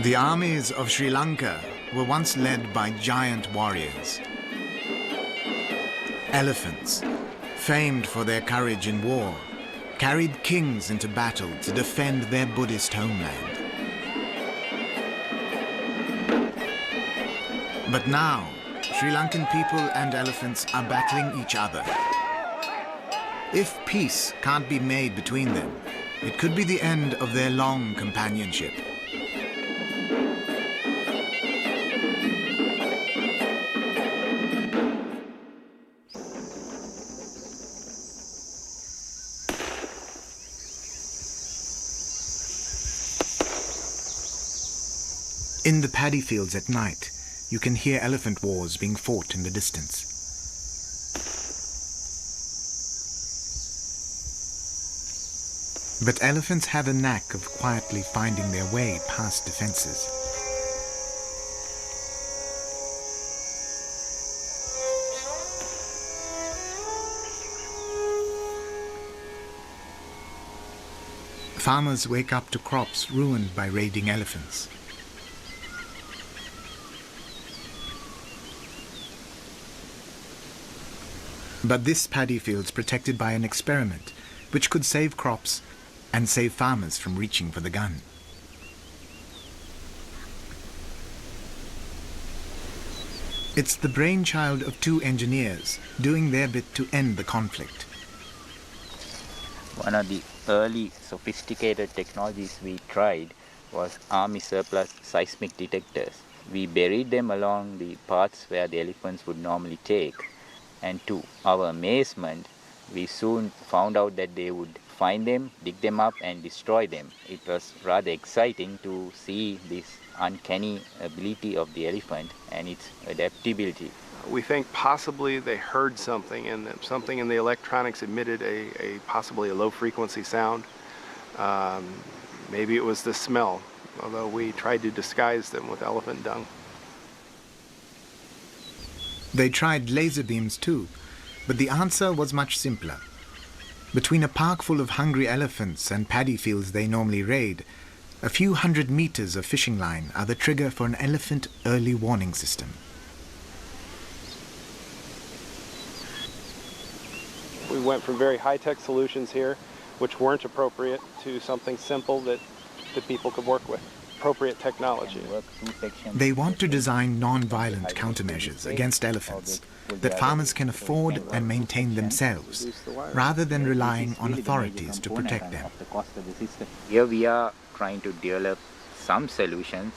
The armies of Sri Lanka were once led by giant warriors. Elephants, famed for their courage in war, carried kings into battle to defend their Buddhist homeland. But now, Sri Lankan people and elephants are battling each other. If peace can't be made between them, it could be the end of their long companionship. In the paddy fields at night, you can hear elephant wars being fought in the distance. But elephants have a knack of quietly finding their way past defenses. Farmers wake up to crops ruined by raiding elephants. But this paddy field's protected by an experiment which could save crops and save farmers from reaching for the gun. It's the brainchild of two engineers doing their bit to end the conflict. One of the early sophisticated technologies we tried was army surplus seismic detectors. We buried them along the paths where the elephants would normally take. And to our amazement, we soon found out that they would find them, dig them up and destroy them. It was rather exciting to see this uncanny ability of the elephant and its adaptability. We think possibly they heard something, and something in the electronics emitted possibly a low frequency sound. Maybe it was the smell, although we tried to disguise them with elephant dung. They tried laser beams too, but the answer was much simpler. Between a park full of hungry elephants and paddy fields they normally raid, a few hundred meters of fishing line are the trigger for an elephant early warning system. We went from very high-tech solutions here, which weren't appropriate, to something simple that people could work with. Appropriate technology. They want to design non-violent countermeasures against elephants that farmers can afford and maintain themselves, rather than relying on authorities to protect them. Here we are trying to develop some solutions,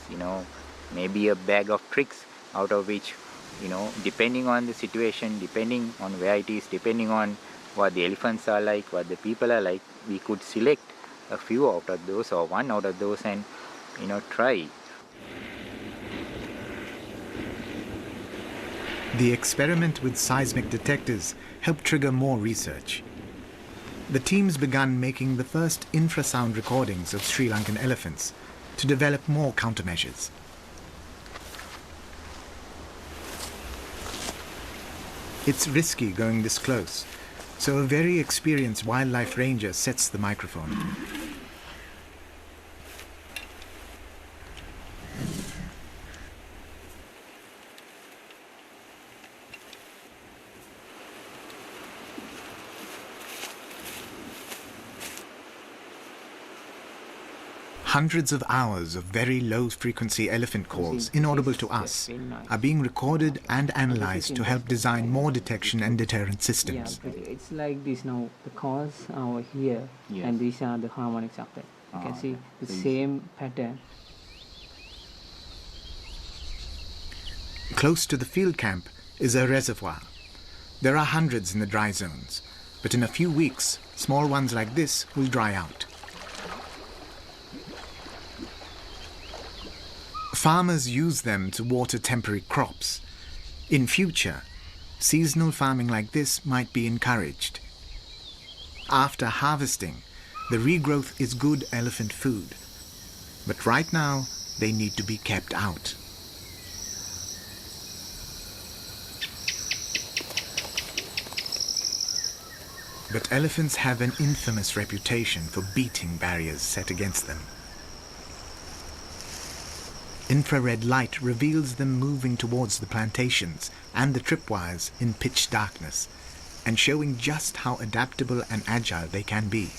maybe a bag of tricks out of which, depending on the situation, depending on where it is, depending on what the elephants are like, what the people are like, we could select a few out of those or one out of those and try. The experiment with seismic detectors helped trigger more research. The teams began making the first infrasound recordings of Sri Lankan elephants to develop more countermeasures. It's risky going this close, so a very experienced wildlife ranger sets the microphone. Hundreds of hours of very low-frequency elephant calls, inaudible to us, are being recorded and analyzed to help design more detection and deterrent systems. Yeah, it's like this now. The calls are over here, and these are the harmonics up there. You can see the same pattern. Close to the field camp is a reservoir. There are hundreds in the dry zones, but in a few weeks, small ones like this will dry out. Farmers use them to water temporary crops. In future, seasonal farming like this might be encouraged. After harvesting, the regrowth is good elephant food. But right now, they need to be kept out. But elephants have an infamous reputation for beating barriers set against them. Infrared light reveals them moving towards the plantations and the tripwires in pitch darkness, and showing just how adaptable and agile they can be.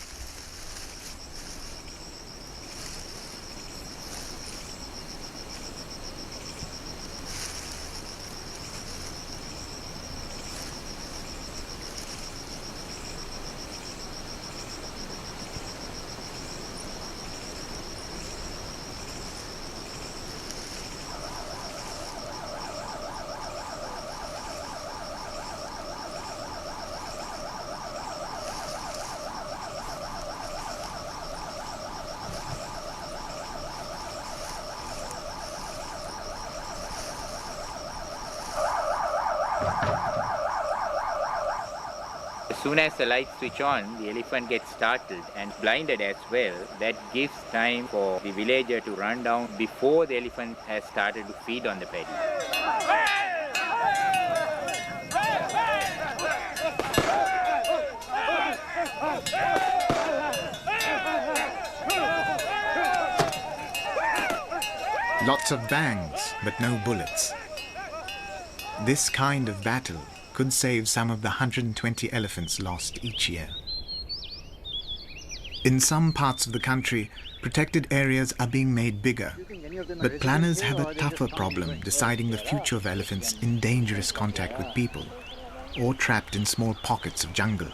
As soon as the lights switch on, the elephant gets startled and blinded as well. That gives time for the villager to run down before the elephant has started to feed on the paddy. Lots of bangs, but no bullets. This kind of battle could save some of the 120 elephants lost each year. In some parts of the country, protected areas are being made bigger, but planners have a tougher problem deciding the future of elephants in dangerous contact with people or trapped in small pockets of jungle.